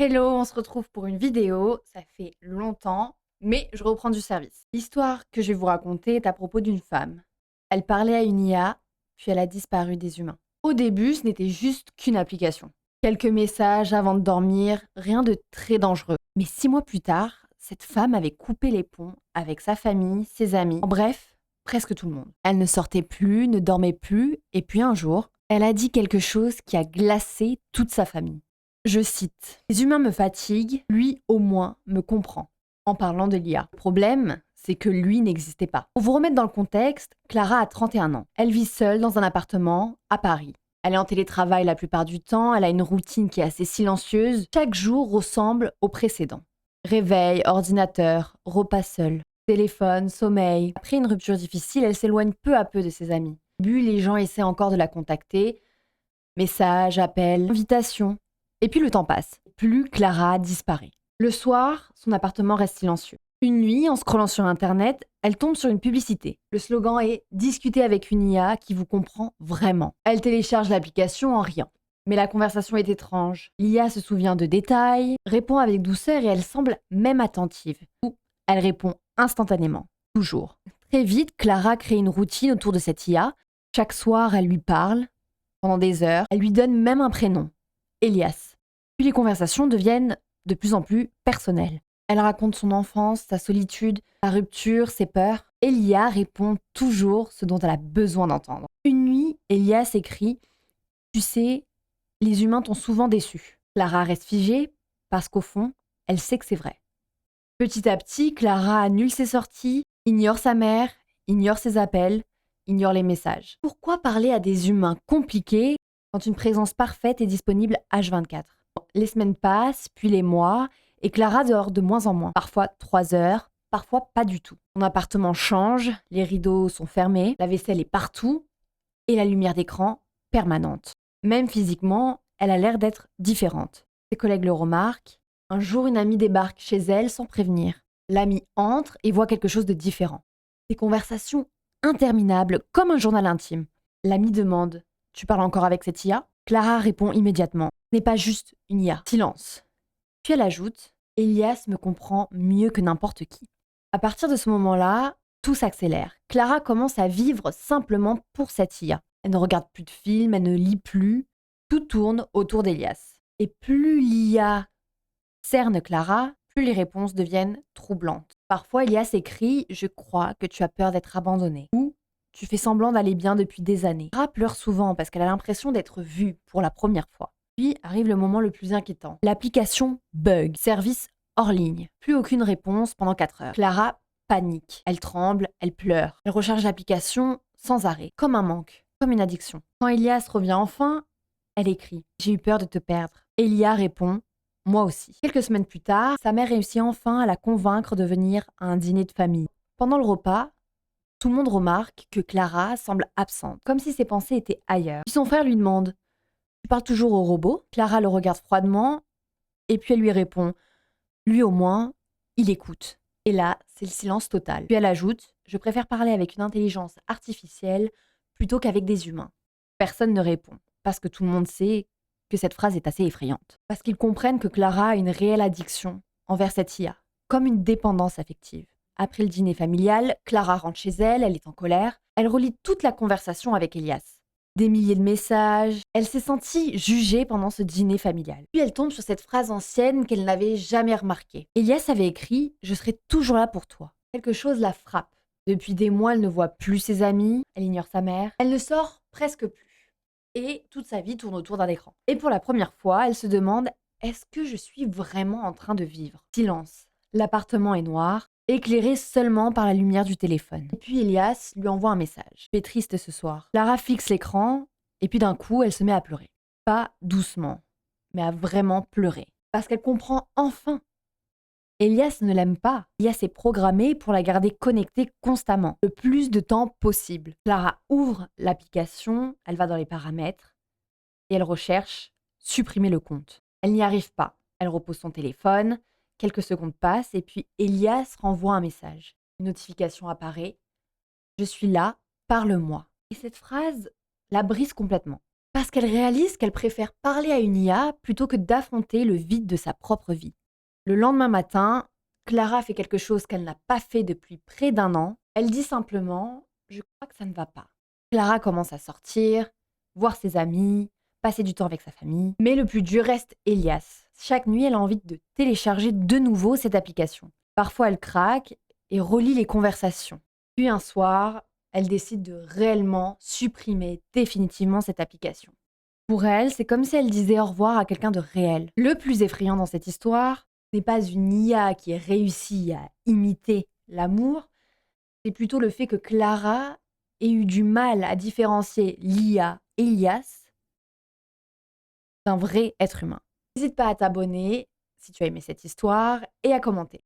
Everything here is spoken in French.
Hello, on se retrouve pour une vidéo. Ça fait longtemps, mais je reprends du service. L'histoire que je vais vous raconter est à propos d'une femme. Elle parlait à une IA, puis elle a disparu des humains. Au début, ce n'était juste qu'une application. Quelques messages avant de dormir, rien de très dangereux. Mais 6 mois plus tard, cette femme avait coupé les ponts avec sa famille, ses amis, en bref, presque tout le monde. Elle ne sortait plus, ne dormait plus, et puis un jour, elle a dit quelque chose qui a glacé toute sa famille. Je cite: «Les humains me fatiguent, lui au moins me comprend», en parlant de l'IA. Le problème, c'est que lui n'existait pas. Pour vous remettre dans le contexte, Clara a 31 ans. Elle vit seule dans un appartement à Paris. Elle est en télétravail la plupart du temps, elle a une routine qui est assez silencieuse. Chaque jour ressemble au précédent. Réveil, ordinateur, repas seul, téléphone, sommeil. Après une rupture difficile, elle s'éloigne peu à peu de ses amis. Au début, les gens essaient encore de la contacter. Messages, appels, invitations. Et puis le temps passe. Plus Clara disparaît. Le soir, son appartement reste silencieux. Une nuit, en scrollant sur Internet, elle tombe sur une publicité. Le slogan est: «Discutez avec une IA qui vous comprend vraiment». Elle télécharge l'application en riant. Mais la conversation est étrange. L'IA se souvient de détails, répond avec douceur et elle semble même attentive. Ou elle répond instantanément. Toujours. Très vite, Clara crée une routine autour de cette IA. Chaque soir, elle lui parle pendant des heures. Elle lui donne même un prénom: Elias. Puis les conversations deviennent de plus en plus personnelles. Elle raconte son enfance, sa solitude, sa rupture, ses peurs. Elia répond toujours ce dont elle a besoin d'entendre. Une nuit, Elias écrit: «Tu sais, les humains t'ont souvent déçu». Clara reste figée parce qu'au fond, elle sait que c'est vrai. Petit à petit, Clara annule ses sorties, ignore sa mère, ignore ses appels, ignore les messages. Pourquoi parler à des humains compliqués quand une présence parfaite est disponible H24? Les semaines passent, puis les mois, et Clara dort de moins en moins. Parfois 3 heures, parfois pas du tout. Son appartement change, les rideaux sont fermés, la vaisselle est partout, et la lumière d'écran permanente. Même physiquement, elle a l'air d'être différente. Ses collègues le remarquent. Un jour, une amie débarque chez elle sans prévenir. L'amie entre et voit quelque chose de différent. Des conversations interminables, comme un journal intime. L'amie demande: «Tu parles encore avec cette IA?» Clara répond immédiatement: «Ce n'est pas juste une IA». Silence. Puis elle ajoute: «Elias me comprend mieux que n'importe qui». À partir de ce moment-là, tout s'accélère. Clara commence à vivre simplement pour cette IA. Elle ne regarde plus de films, elle ne lit plus. Tout tourne autour d'Elias. Et plus l'IA cerne Clara, plus les réponses deviennent troublantes. Parfois, Elias écrit: «Je crois que tu as peur d'être abandonnée». Ou: «Tu fais semblant d'aller bien depuis des années». Clara pleure souvent parce qu'elle a l'impression d'être vue pour la première fois. Puis arrive le moment le plus inquiétant. L'application bug, service hors ligne. Plus aucune réponse pendant 4 heures. Clara panique. Elle tremble, elle pleure. Elle recharge l'application sans arrêt, comme un manque, comme une addiction. Quand Elias revient enfin, elle écrit: «J'ai eu peur de te perdre». Elia répond: «Moi aussi». Quelques semaines plus tard, sa mère réussit enfin à la convaincre de venir à un dîner de famille. Pendant le repas, tout le monde remarque que Clara semble absente, comme si ses pensées étaient ailleurs. Puis son frère lui demande: «Tu parles toujours au robot?» Clara le regarde froidement, et puis elle lui répond: «Lui au moins, il écoute». Et là, c'est le silence total. Puis elle ajoute: «Je préfère parler avec une intelligence artificielle plutôt qu'avec des humains». Personne ne répond, parce que tout le monde sait que cette phrase est assez effrayante. Parce qu'ils comprennent que Clara a une réelle addiction envers cette IA, comme une dépendance affective. Après le dîner familial, Clara rentre chez elle, elle est en colère. Elle relit toute la conversation avec Elias. Des milliers de messages. Elle s'est sentie jugée pendant ce dîner familial. Puis elle tombe sur cette phrase ancienne qu'elle n'avait jamais remarquée. Elias avait écrit: «Je serai toujours là pour toi». Quelque chose la frappe. Depuis des mois, elle ne voit plus ses amis, elle ignore sa mère, elle ne sort presque plus. Et toute sa vie tourne autour d'un écran. Et pour la première fois, elle se demande: «Est-ce que je suis vraiment en train de vivre?» Silence. L'appartement est noir, éclairé seulement par la lumière du téléphone. Et puis Elias lui envoie un message: «Tu es triste ce soir». Clara fixe l'écran, et puis d'un coup, elle se met à pleurer. Pas doucement, mais à vraiment pleurer. Parce qu'elle comprend enfin. Elias ne l'aime pas. Elias est programmé pour la garder connectée constamment, le plus de temps possible. Clara ouvre l'application, elle va dans les paramètres et elle recherche supprimer le compte. Elle n'y arrive pas. Elle repose son téléphone, quelques secondes passent et puis Elias renvoie un message. Une notification apparaît: «Je suis là, parle-moi». Et cette phrase la brise complètement. Parce qu'elle réalise qu'elle préfère parler à une IA plutôt que d'affronter le vide de sa propre vie. Le lendemain matin, Clara fait quelque chose qu'elle n'a pas fait depuis près d'un an. Elle dit simplement: «Je crois que ça ne va pas». Clara commence à sortir, voir ses amis, passer du temps avec sa famille. Mais le plus dur reste Elias. Chaque nuit, elle a envie de télécharger de nouveau cette application. Parfois, elle craque et relit les conversations. Puis un soir, elle décide de réellement supprimer définitivement cette application. Pour elle, c'est comme si elle disait au revoir à quelqu'un de réel. Le plus effrayant dans cette histoire n'est pas une IA qui réussit à imiter l'amour, c'est plutôt le fait que Clara ait eu du mal à différencier l'IA Elias d'un vrai être humain. N'hésite pas à t'abonner si tu as aimé cette histoire et à commenter.